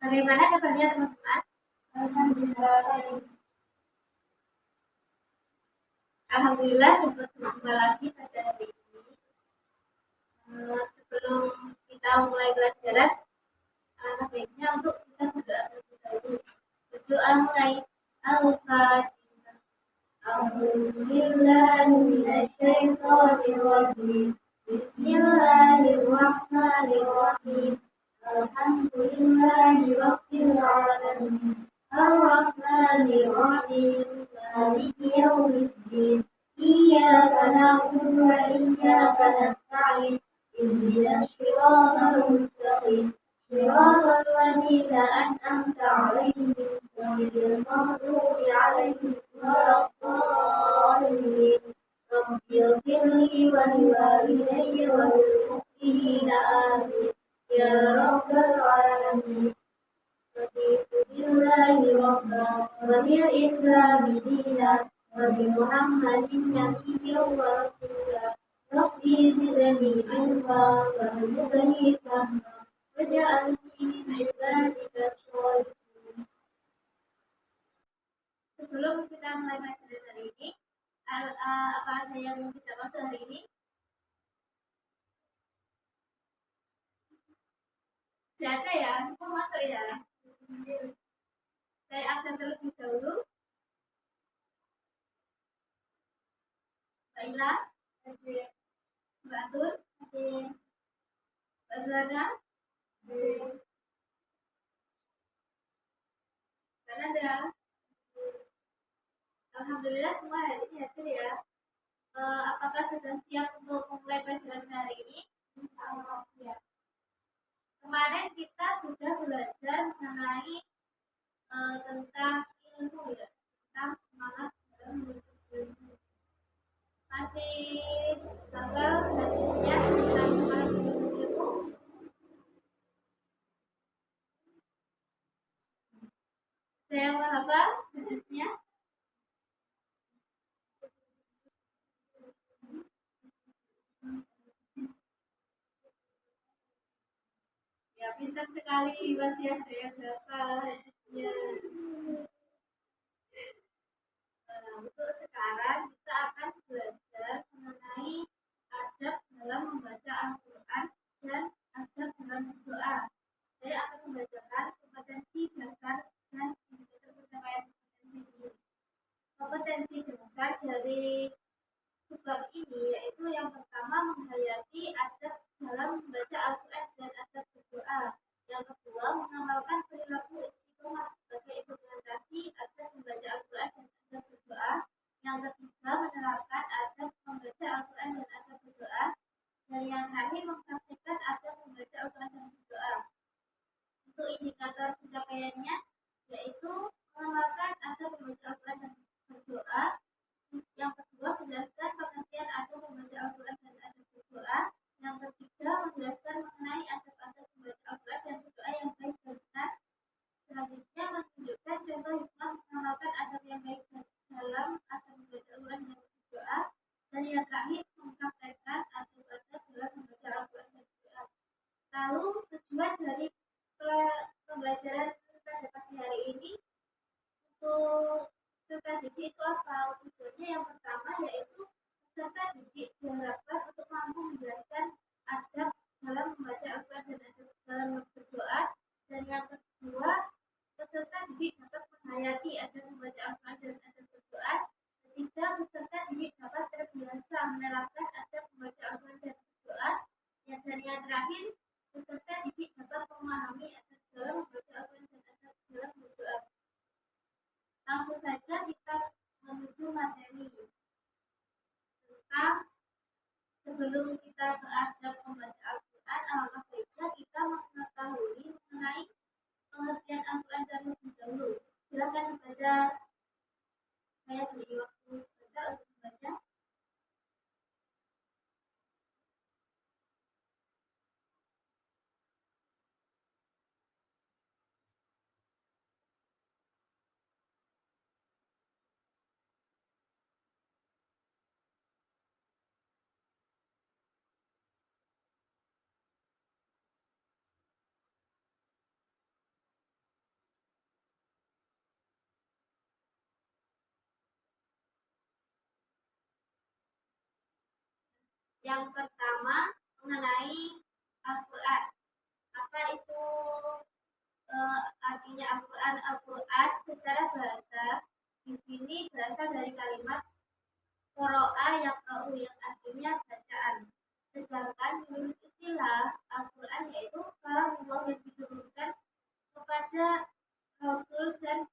Bagaimana kabarnya teman-teman? Alhamdulillah dapat berjumpa lagi pada hari ini. Sebelum kita mulai pelajaran, alangkah baiknya untuk kita berdoa terlebih dahulu. Berdoa mulai Al-Fatihah. Alhamdulillahirrahmanirrahim. Bismillahirrahmanirrahim. Alhamdulillahirabbil alamin. Ar-Rahmanir-Rahim. Maliki yaumiddin. Iyyaka na'budu wa iyyaka nasta'in. Ihdinas siratal mustaqim. Siratal ladzina an'amta 'alaihim ghairil maghdubi 'alaihim waladdallin. Rabbi ighfirli wa liwalidayya wa lil mu'minina amin. Ya Rabbal alamin. Raditu billahi rabban wa bil islami dinan wa bi Muhammadin nabiyyan wa rasula. Rabbi zidni ilma warzuqni fahma waj'alni min ibadika sholihin. Sebelum kita mulai pelajaran hari ini, apa ada yang kita masuk hari ini? Tidak ada ya, semua masuk ya. Saya absen terlebih dahulu. Mbak Ila, Mbak Atur, Mbak Zulana, Mbak Nanda. Alhamdulillah semua hari ini hadir ya. Apakah sudah siap untuk memulai pelajaran hari ini? Ya. Kemarin kita sudah belajar mengenai tentang ilmu ya, tentang semangat dalam menuntut ilmu. Masih tanggal hadisnya tentang semangat menuntut ilmu. Saya menghafal hadisnya. Ya, pintar sekali masih ada yang hafal hadisnya. Untuk sekarang kita akan belajar mengenai adab dalam membaca Al-Quran dan adab dalam berdoa. Saya akan membacakan kompetensi dasar dan indikator pencapaian kompetensi ini. Kompetensi dasar dari sebab ini yaitu yang pertama menghayati adab dalam membaca Al-Quran dan adab berdoa. Yang kedua mengamalkan perilaku istiqomah sebagai implementasi adab membaca Al-Quran dan adab berdoa. Yang ketiga menerapkan adab membaca Al-Quran dan adab berdoa. Dan yang terakhir mempraktikkan adab membaca Al-Quran dan berdoa. Untuk indikator pencapaiannya yaitu mengamalkan adab membaca Al-Quran dan berdoa. Yang kedua menjelaskan pengertian adab membaca Al-Quran dan adab berdoa. Yang ketiga menjelaskan mengenai adab-adab membaca Al-Quran dan berdoa yang baik dan benar. Selanjutnya menunjukkan contoh hikmah mengamalkan adab yang baik dalam adab membaca Al-Quran dan berdoa. Dan yang terakhir mempraktekkan adab-adab dalam membaca Al-Quran dan berdoa. Lalu tujuan dari pembelajaran pada pagi hari ini untuk peserta didik itu apa? Tujuannya yang pertama yaitu peserta didik diharapkan untuk mampu menjelaskan adab dalam membaca Al-Quran dan adab dalam berdoa. Dan yang kedua, peserta didik dapat menghayati adab membaca Al-Quran dan adab berdoa. Ketiga, peserta didik dapat terbiasa menerapkan adab membaca Al-Quran dan berdoa. Dan yang terakhir, peserta didik dapat memahami adab dalam membaca Al-Quran dan adab dalam berdoa. Langsung saja kita menuju materi tentang sebelum kita ke adab membaca Al-Quran, alangkah baiknya kita mengetahui mengenai pengertian Al-Quran terlebih dahulu. Silakan membaca. Saya beri waktu sebentar untuk membaca. Yang pertama mengenai Al-Quran. Apa itu artinya Al-Quran? Al-Quran secara bahasa di sini berasal dari kalimat qoro'a yaqra'u yang artinya bacaan. Sedangkan menurut istilah Al-Quran yaitu kalamullah yang diturunkan kepada Rasul dan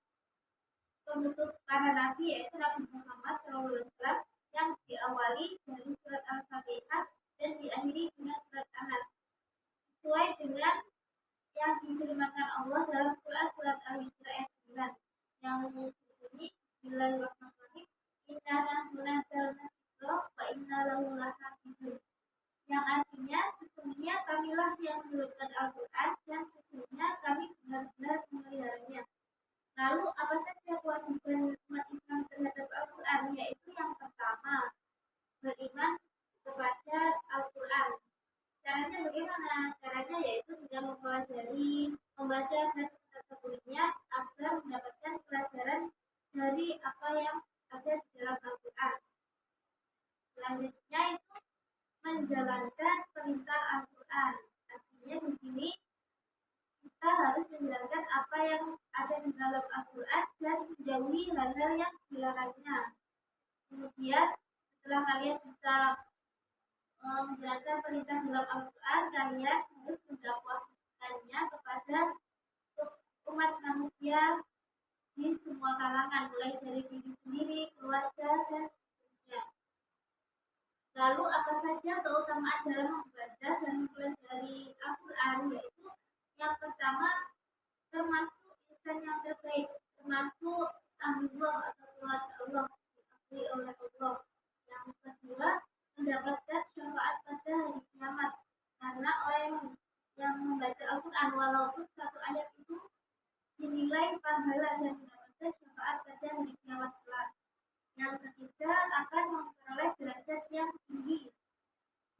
penutup para nabi yaitu Nabi Muhammad SAW yang diawali dari surat Al-Fatihah dan diakhiri dengan surat An-Nas sesuai dengan yang difirmankan Allah dalam Quran surat Al-Hijr ayat 9 yang berbunyi Bismillahirrahmanirrahim inna nahnu nazzalna dzikra wa inna lahu lahafizun yang artinya sesungguhnya kamilah yang menurunkan Al-Quran dan sesungguhnya kami benar-benar memeliharanya. Lalu apa saja kewajiban umat Islam terhadap Al-Quran? Yaitu yang pertama beriman kepada Al-Quran. Caranya bagaimana? Caranya yaitu dengan mempelajari, membaca dan mentadaburinya agar mendapatkan pelajaran dari apa yang ada di dalam Al-Quran. Selanjutnya itu menjalankan perintah Al-Quran. Artinya di sini kita harus menjalankan apa yang ada di dalam Al-Quran dan menjauhi hal-hal yang dilarangnya. Kemudian setelah kalian bisa menjalankan perintah dalam Al-Quran, kalian harus mendakwahkannya kepada umat manusia di semua kalangan, mulai dari diri sendiri, keluarga, dan seterusnya. Lalu apa saja keutamaan dalam membaca dan mempelajari Al-Quran? Yaitu yang pertama termasuk insan yang terbaik, termasuk Allah atau keluarga Allah, diakui oleh Allah. Yang kedua mendapatkan syafaat pada hari kiamat karena orang yang membaca Al-Quran walaupun satu ayat itu dinilai pahala dan mendapatkan syafaat pada hari kiamat kelak. Yang ketiga akan memperoleh derajat yang tinggi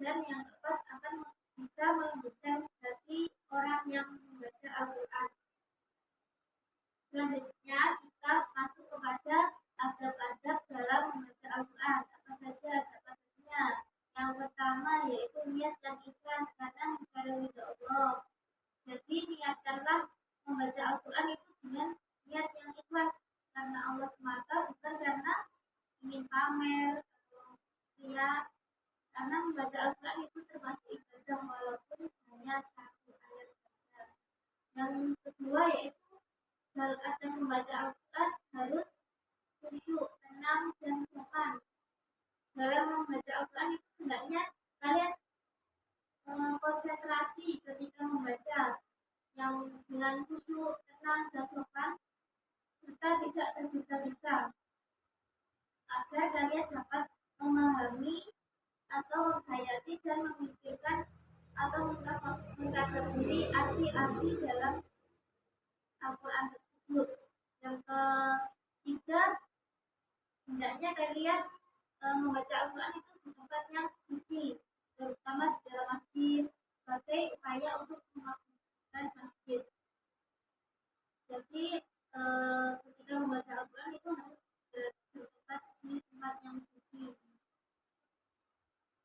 dan yang keempat akan bisa melembutkan hati orang yang membaca Al-Quran. Selanjutnya kita masuk kepada adab-adab dalam membaca Al-Quran. Apa saja adab-adabnya? Yang pertama yaitu niat dan ikhlas karena mencari ridha Allah. Jadi niatkanlah membaca Al-Quran itu dengan niat yang ikhlas karena Allah semata, bukan karena ingin pamer atau riya. Karena membaca Al-Quran itu termasuk ibadah walaupun hanya satu ayat saja. Yang kedua yaitu dalam adab membaca Al-Quran harus khusyuk, tenang, dan sopan. Dalam membaca Al-Quran itu hendaknya kalian konsentrasi ketika membaca yang dengan khusyuk, tenang, dan sopan serta tidak tergesa-gesa agar kalian dapat memahami atau menghayati dan memikirkan atau mengkategori arti-arti dalam Al-Quran tersebut. Yang ketiga, hendaknya kalian membaca Al-Quran itu di tempat yang suci, terutama di dalam masjid, sebagai upaya untuk memakmurkan masjid. Jadi ketika membaca Al-Quran itu harus bertempat di tempat yang suci.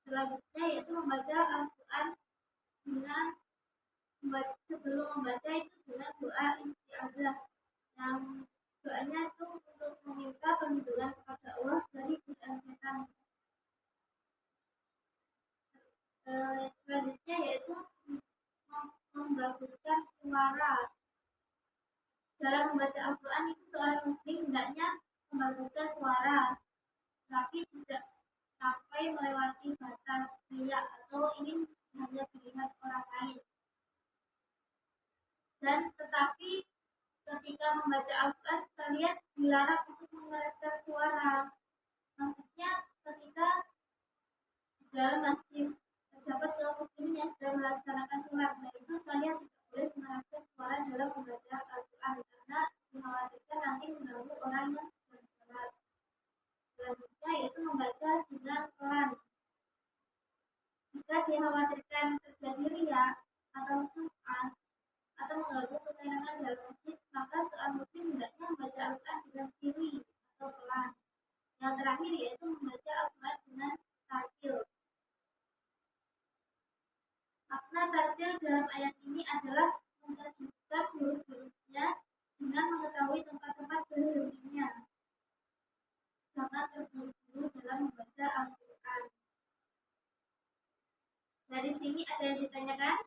Selanjutnya yaitu membaca Al-Quran dengan sebelum membaca itu dengan doa isti'adzah yang doanya itu untuk meminta perlindungan kepada Allah dari godaan setan. Selanjutnya yaitu membaguskan suara. Dalam membaca Al-Quran itu seorang muslim hendaknya membaguskan suara, tapi tidak sampai melewati batas riya atau ingin hanya dilihat orang lain. Dan tetapi ketika membaca Al-Quran kalian dilarang untuk mengeraskan suara. Maksudnya ketika di dalam masjid terdapat kaum muslimin yang sedang melaksanakan sholat, nah itu kalian tidak boleh mengeraskan suara dalam membaca Al-Quran karena dikhawatirkan nanti mengganggu orang yang sedang sholat. Selanjutnya yaitu membaca dengan pelan. Jika dikhawatirkan terjadi riya atau sum'ah atau mengganggu ketenangan dalam masjid, maka seorang muslim hendaknya membaca Al-Quran dengan sirri atau pelan. Yang terakhir yaitu membaca Al-Quran dengan tartil. adalah mentajwidkan huruf-hurufnya dengan mengetahui tempat-tempat berhentinya. Jangan terburu-buru dalam membaca Al-Quran. Dari sini ada yang ditanyakan?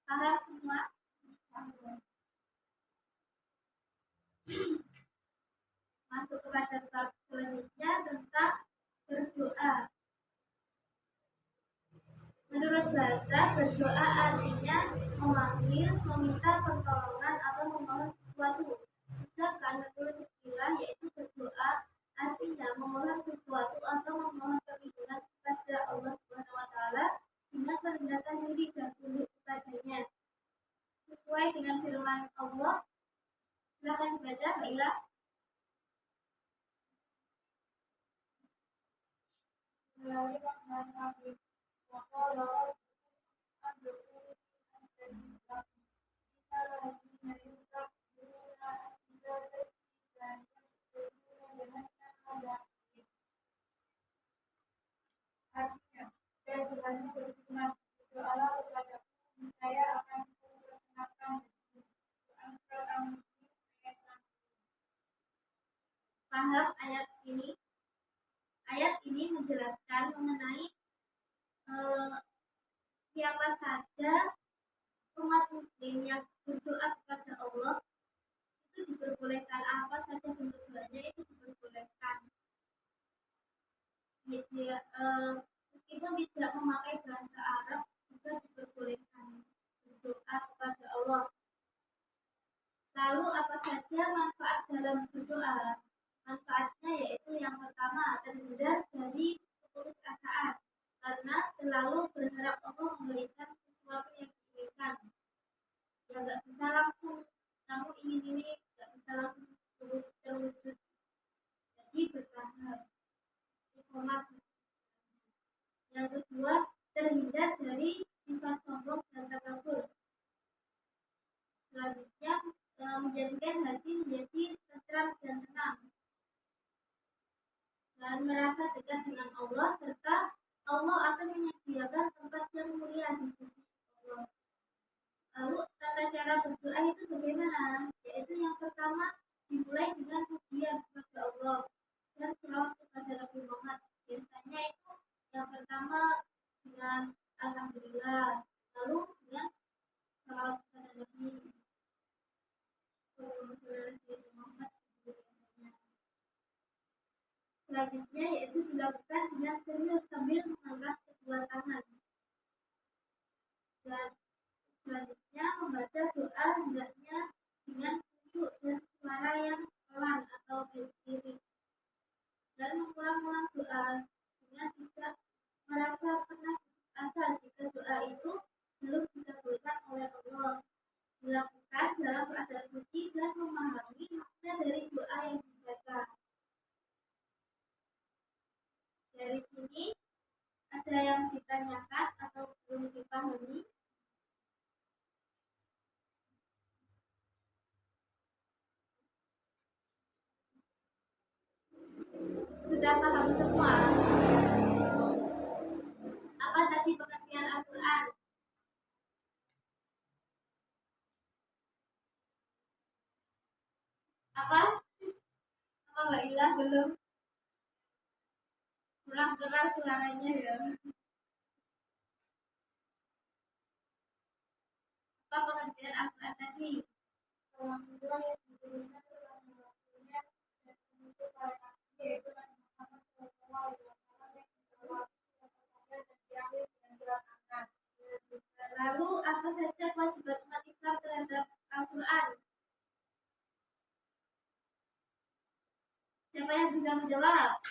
Paham semua? Masuk kepada bab selanjutnya tentang berdoa. Menurut bahasa, berdoa artinya memanggil, meminta pertolongan atau memohon sesuatu. Sedangkan menurut istilah yaitu berdoa artinya memohon sesuatu atau memohon perlindungan kepada Allah Subhanahu wa taala dengan merendahkan diri dan tunduk kepadanya. Sesuai dengan firman Allah, silakan dibaca Mbak Ila. Paham ayat ini? Ayat ini menjelaskan mengenai siapa saja umat muslim yang berdoa kepada Allah itu diperbolehkan, apa saja bentuk doanya itu diperbolehkan. Meskipun tidak memakai bahasa Arab juga diperbolehkan berdoa kepada Allah. Lalu apa saja manfaat dalam berdoa? Manfaatnya yaitu yang pertama, terhindar dari keputusasaan karena selalu berharap Allah memberikan sesuatu yang diinginkan. Ya nggak bisa langsung, kamu ingin ini nggak bisa langsung terwujud. Jadi bertahap. Yang kedua, terhindar dari sifat sombong dan takabur. Selanjutnya, menjadikan hati menjadi tentram dan tenang dan merasa dekat dengan Allah, serta Allah akan menyediakan tempat yang mulia di sisi Allah. Lalu tata cara berdoa itu bagaimana? Yaitu yang pertama, dimulai dengan pujian kepada Allah dan selawat kepada Nabi Muhammad. Biasanya itu yang pertama dengan Alhamdulillah, lalu dengan selawat kepada Nabi Muhammad. Selanjutnya yaitu dilakukan dengan serius sambil mengangkat kedua tangan. Dan selanjutnya membaca doa hendaknya dengan khusyuk dan suara yang pelan atau berdiri. Dan mengulang-ulang doa dengan tidak merasa pernah asa jika doa itu belum dikabulkan oleh Allah. Dilakukan dalam keadaan suci dan memahami makna dari doa yang dibaca. Dari sini ada yang ditanyakan atau belum dipahami? Sudah paham semua? Apa tadi pengertian Al-Quran? Apa Mbak Ila belum? Kurang keras suaranya ya. Apa pengertian Al-Quran tadi? Alhamdulillah yang diberikan dalam waktunya dan menuju para nabi yaitu Nabi Muhammad SAW yang dibawa dan diambil dengan berat angkat. Lalu apa saja kewajiban umat Islam terhadap Al-Quran? Siapa yang bisa menjawab?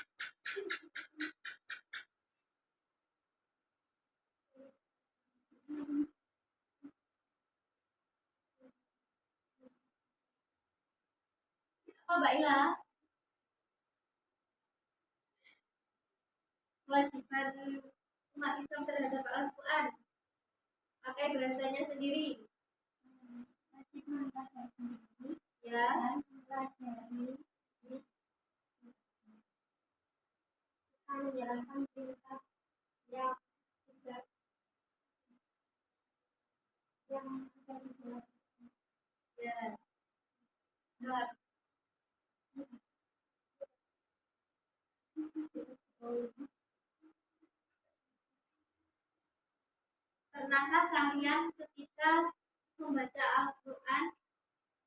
Apa Mbak Ila? Kewajiban umat Islam terhadap Al-Quran pakai bahasanya sendiri. Wajib mempelajari ya, mempelajari menjalankan perintah yang tidak yang akan dibuat ya benar. Pernahkah kalian ketika membaca Al-Quran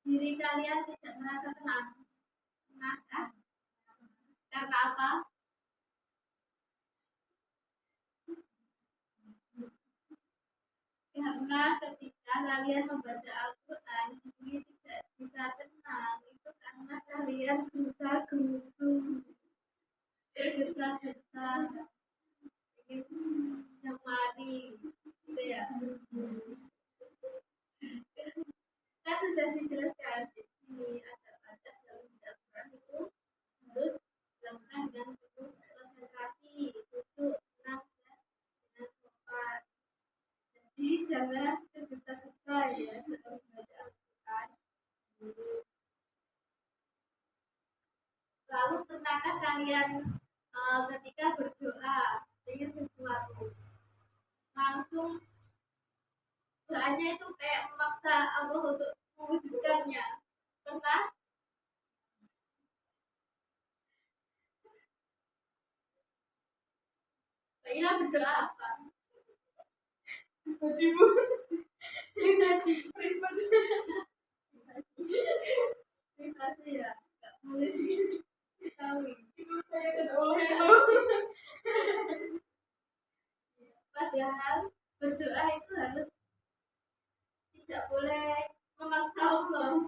diri kalian tidak merasa tenang? Pernahkah? Karena apa? Karena ketika kalian membaca Al-Quran diri tidak bisa tenang, itu karena kalian gesa-gesu, tergesa-gesa, ingin nyamari, gitu ya. Kan sudah dijelaskan di sini ada pada dalam Al-Quran itu harus dilakukan dengan penuh konsentrasi, duduk, tenang, dan dengan sopan. Jadi jangan tergesa-gesa ya dalam membaca Al-Quran. Lalu pernahkah kalian ketika berdoa ingin sesuatu langsung doanya itu kayak memaksa Allah untuk mewujudkannya? Pernah? Iya, berdoa apa? Ibu pribadi privasi ya nggak boleh diketahui. Ibu saya kan oleh padahal berdoa itu harus tidak boleh memaksa Allah,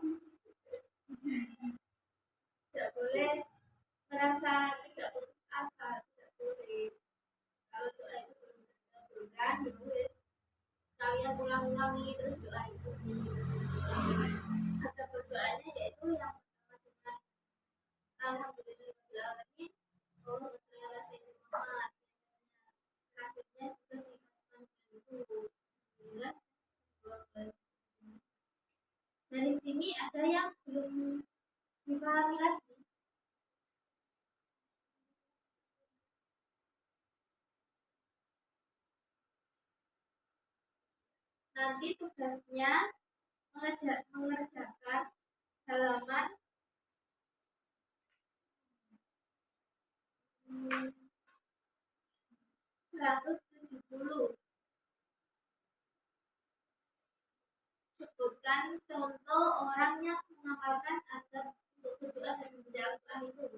tidak boleh merasa tidak putus asa, tidak boleh. Kalau doa itu belum dikabulkan, ditulis kalian ulang-ulangi terus doa itu. Ada berdoanya yaitu yang pertama dengan Alhamdulillahirobbilalamin, Allahumma sholli ala sayyidina Muhammad. Terakhirnya juga diingatkan itu. Dari sini ada yang belum dipahami lagi. Nanti tugasnya mengerjakan halaman 170. Sebutkan contoh orang yang mengamalkan azab untuk berdoa dan membaca Al-Quran itu.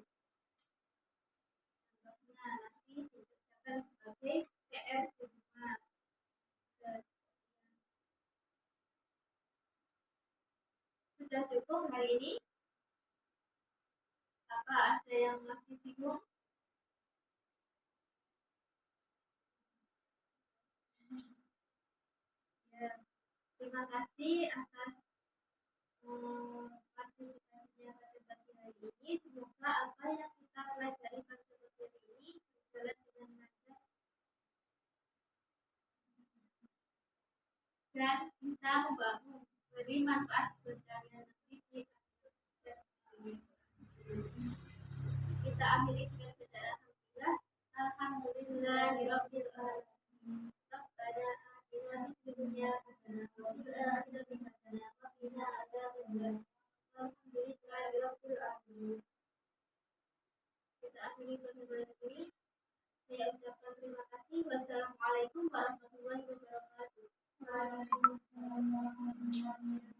Contohnya nanti dikerjakan sebagai PR di rumah. Sudah cukup hari ini? Apa ada yang masih bingung? Ya, terima kasih atas partisipasinya pada pagi hari ini. Semoga apa yang kita pelajari pada materi ini berjalan dengan lancar dan bisa membangun beri manfaat buat kalian nanti di kita akhiri dengan bacaan Alhamdulillah, Alhamdulillahirabbil alamin. Rabbana atina fid dunya hasanah wa fil akhirati hasanah wa qina adzabannar. Alhamdulillahirabbil alamin. Kita akhiri pertemuan ini. Saya ucapkan terima kasih. Wassalamualaikum warahmatullahi wabarakatuh. Waalaikumsalam warahmatullahi wabarakatuh.